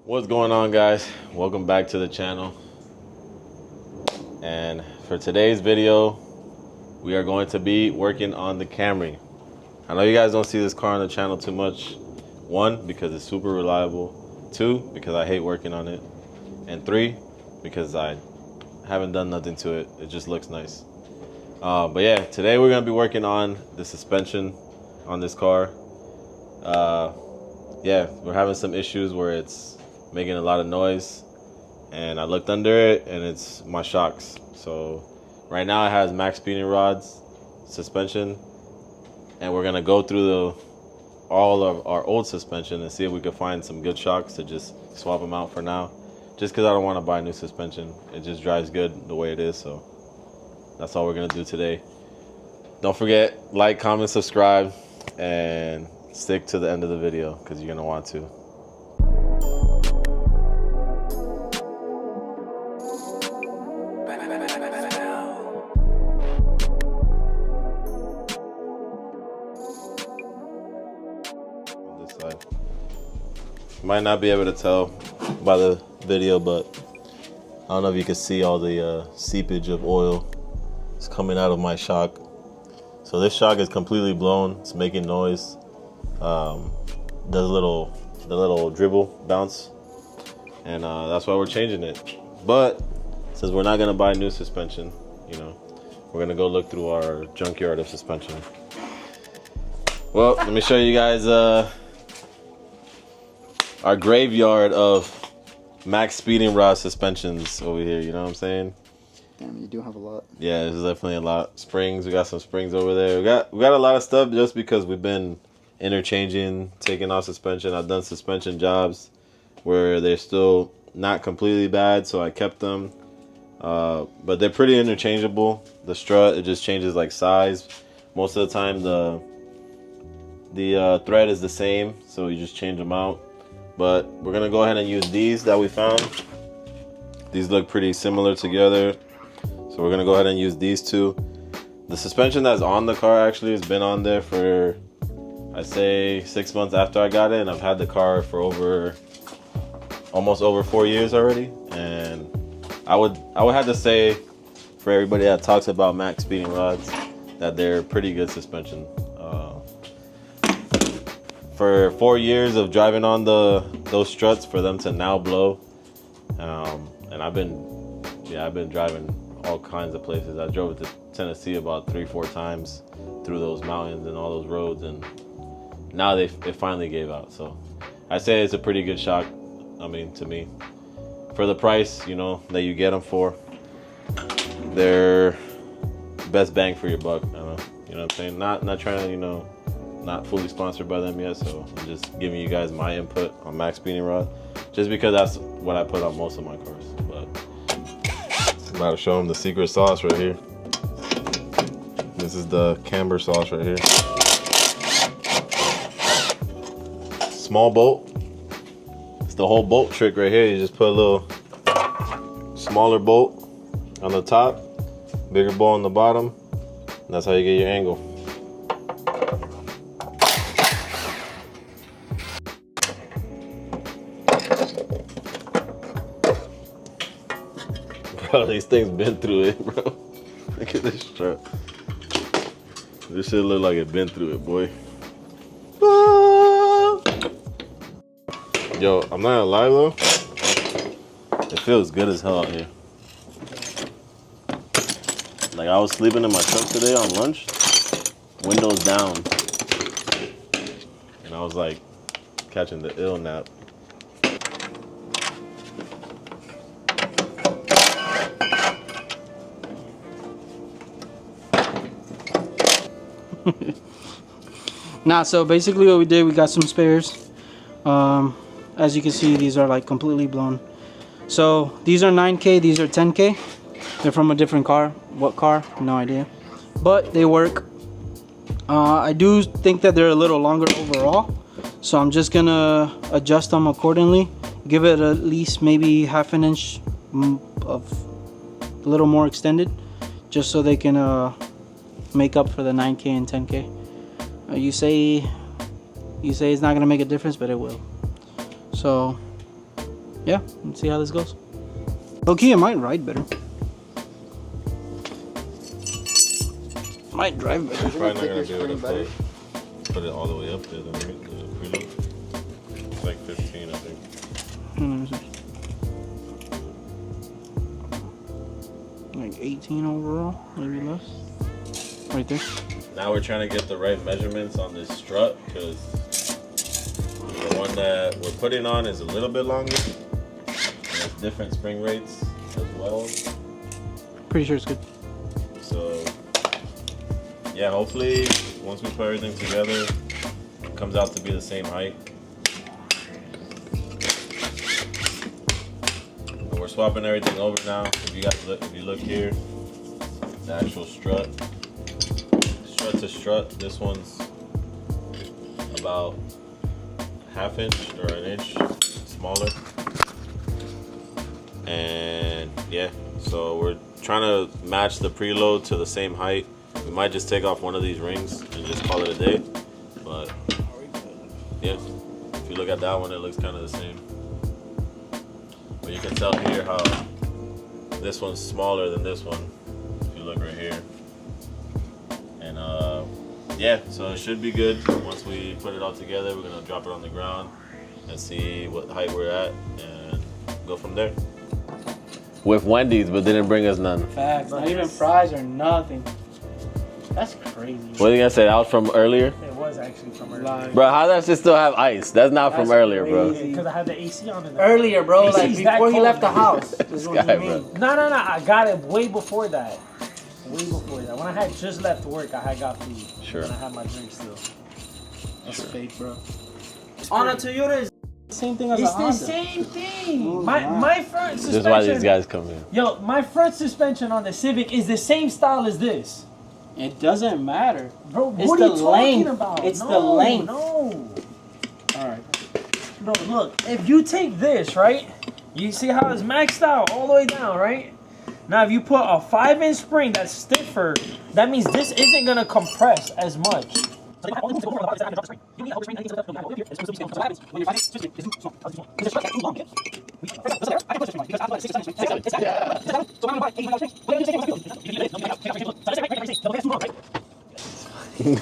What's going on, guys? Welcome back to the channel. And for today's video, we are going to be working on the Camry. I know you guys don't see this car on the channel too much. One, because it's super reliable. Two, because I hate working on it. And three, because I haven't done nothing to it. It just looks nice. But yeah, today we're gonna be working on the suspension on this car. Yeah, we're having some issues where it's making a lot of noise, and I looked under it and it's my shocks. So right now it has Maxpeeding rods suspension, and we're gonna go through all of our old suspension and see if we can find some good shocks to just swap them out for now, just because I don't want to buy new suspension. It just drives good the way it is. So that's all we're gonna do today. Don't forget, like, comment, subscribe, and stick to the end of the video because you're gonna want to. On this side, you might not be able to tell by the video, but I don't know if you can see all the seepage of oil. It's coming out of my shock. So this shock is completely blown. It's making noise. Does the little dribble bounce, and that's why we're changing it. But since we're not gonna buy new suspension, you know, we're gonna go look through our junkyard of suspension. Well, let me show you guys our graveyard of Maxpeeding rod suspensions over here. You know what I'm saying? Damn, you do have a lot. Yeah, there's definitely a lot. Springs, we got some springs over there. We got a lot of stuff just because we've been interchanging, taking off suspension. I've done suspension jobs where they're still not completely bad, so I kept them. But they're pretty interchangeable. The strut, it just changes like size. Most of the time the thread is the same, so you just change them out. But we're gonna go ahead and use these that we found. These look pretty similar together, so we're gonna go ahead and use these two. The suspension that's on the car actually has been on there for, I'd say, 6 months after I got it, and I've had the car for almost over 4 years already. And I would have to say, for everybody that talks about Maxpeeding rods, that they're pretty good suspension. For 4 years of driving on those struts, for them to now blow, and I've been driving all kinds of places. I drove to Tennessee about 3-4 times through those mountains and all those roads, and now it finally gave out. So I say it's a pretty good shock. I mean, to me, for the price, you know, that you get them for, they're best bang for your buck. I don't know, you know what I'm saying? Not trying to, you know, not fully sponsored by them yet, so I'm just giving you guys my input on Maxpeeding rod, just because that's what I put on most of my cars. But I'm about to show them the secret sauce right here. This is the Camry sauce right here. Small bolt. It's the whole bolt trick right here. You just put a little smaller bolt on the top, bigger bolt on the bottom, and that's how you get your angle. Bro, these things been through it, bro. Look at this strap. This shit look like it been through it, boy. Yo, I'm not gonna lie though, it feels good as hell out here. Like, I was sleeping in my truck today on lunch, windows down, and I was like catching the ill nap. Nah, so basically what we did, we got some spares. As you can see, these are like completely blown. So these are 9K, these are 10K. They're from a different car. What car? No idea. But they work. I do think that they're a little longer overall, so I'm just gonna adjust them accordingly. Give it at least maybe half an inch of a little more extended, just so they can make up for the 9K and 10K. You say it's not gonna make a difference, but it will. So yeah, let's see how this goes. Okay, it might ride better. Might drive better. Probably not gonna be able to put it all the way up there, the preload. It's like 15, I think. Like 18 overall, maybe less. Right there. Now we're trying to get the right measurements on this strut because the one that we're putting on is a little bit longer. There's different spring rates as well. Pretty sure it's good. So yeah, hopefully once we put everything together, it comes out to be the same height. And we're swapping everything over now. If you guys look, if you look here, the actual strut to strut, this one's about ½ inch or an inch smaller. And yeah, so we're trying to match the preload to the same height. We might just take off one of these rings and just call it a day. But yeah, if you look at that one, it looks kind of the same. But you can tell here how this one's smaller than this one. If you look right here. And yeah, so it should be good. Once we put it all together, we're gonna drop it on the ground and see what height we're at and go from there. With Wendy's, but didn't bring us none. Facts, not even fries or nothing. That's crazy. What are you gonna say? That was from earlier? It was actually from earlier. Bro, how does it still have ice? That's not from earlier, bro. Because I had the AC on it. Earlier, bro, like AC's that before he cold, left the man. house. Is what Guy, you mean. No, I got it way before that. Way before that. When I had just left work, I had got food. Sure. And I had my drink still. That's fake, bro. On a Toyota is the same thing as a it's Honda. the same thing. Oh, my front suspension. This is why these guys come here. Yo, my front suspension on the Civic is the same style as this. It doesn't matter. Bro, It's what are the you length. talking about? It's the length. No. Alright. Bro, look, if you take this, right? You see how it's maxed out all the way down, right? Now, if you put a 5-inch spring that's stiffer, that means this isn't gonna compress as much. You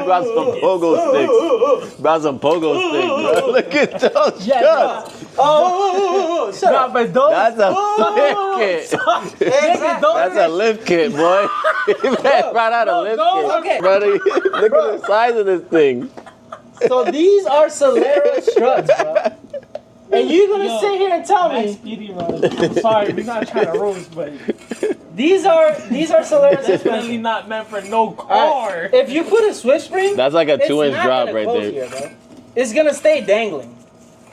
brought some pogo sticks. Brought some pogo sticks, bro. Look at those shots. Oh, shut up. But those, That's a lift kit. That's a lift kit, boy. You man brought out a lift kit. Okay. Brother, look at the size of this thing. So these are Solera struts, bro. And you're gonna sit here and tell me Maxpeeding, bro. I'm sorry, we're not trying to roast, but these are Solera definitely suspension. not meant for no car. Right. If you put a Swift spring, That's like a it's 2-inch not drop gonna right close there. here, bro. It's gonna stay dangling.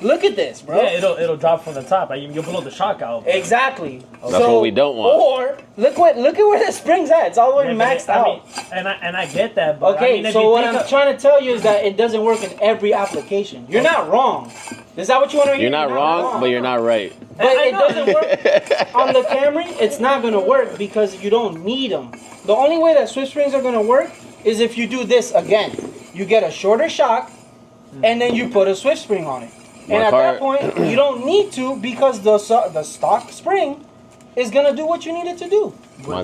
Look at this, bro. Yeah, it'll drop from the top. You'll blow the shock out. Exactly. That's what we don't want. Or look where the spring's at. It's all the way maxed out. And I get that, but Okay, I mean, if so you what think I'm trying to tell you is that it doesn't work in every application. You're not wrong. Is that what you want to hear? You're not wrong, but you're not right. But it doesn't work on the Camry. It's not going to work because you don't need them. The only way that Swift springs are going to work is if you do this again. You get a shorter shock, and then you put a Swift spring on it. And at that point, you don't need to because the stock spring is going to do what you need it to do. My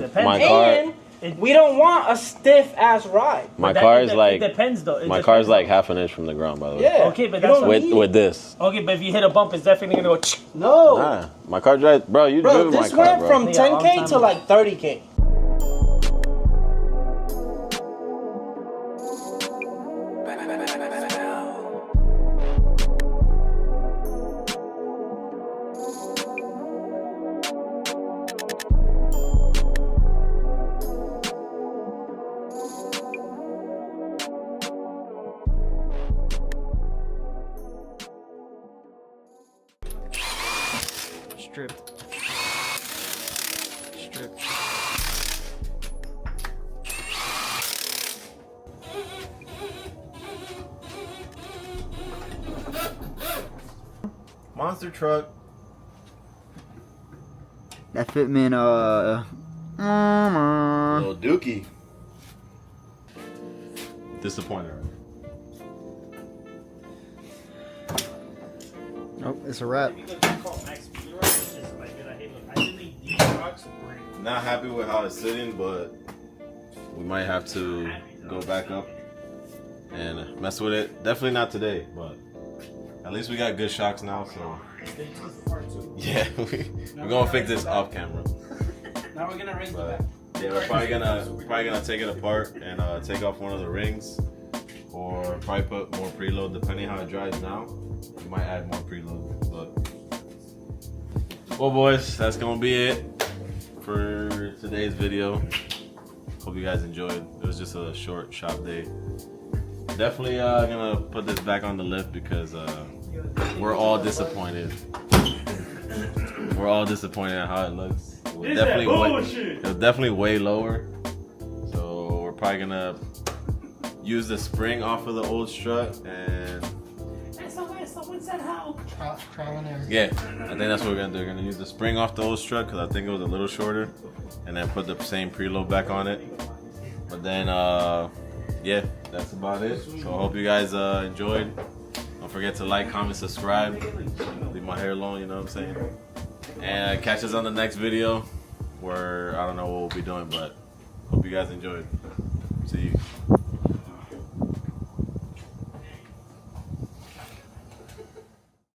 And we don't want a stiff ass ride. My car is like it depends though. my car's like ½ an inch from the ground, by the way. Yeah. Okay, but you that's don't With need with this. Okay, but if you hit a bump, it's definitely gonna go. No. Nah, my car drives, bro. You Bro, driven my this car, went bro. from Yeah, long 10K time to ago. like 30K. Strip. Monster truck. That fitment, Little dookie. Disappointed. Nope, it's a wrap. Not happy with how it's sitting, but we might have to go back up and mess with it. Definitely not today, but at least we got good shocks now, so yeah, we're gonna fix this off camera. Now we're gonna raise the back. Yeah, we're probably gonna take it apart and take off one of the rings, or probably put more preload depending how it dries now. We might add more preload, but well, boys, that's gonna be it for today's video. Hope you guys enjoyed. It was just a short shop day. Definitely gonna put this back on the lift because we're all disappointed. We're all disappointed at how it looks. It was definitely way lower. So we're probably gonna use the spring off of the old strut and Trial and error. yeah, I think that's what we're gonna do. We're gonna use the spring off the old strut because I think it was a little shorter, and then put the same preload back on it. But then yeah, that's about it. So I hope you guys enjoyed. Don't forget to like, comment, subscribe. Leave my hair alone, you know what I'm saying? And catch us on the next video where I don't know what we'll be doing, but hope you guys enjoyed. See you.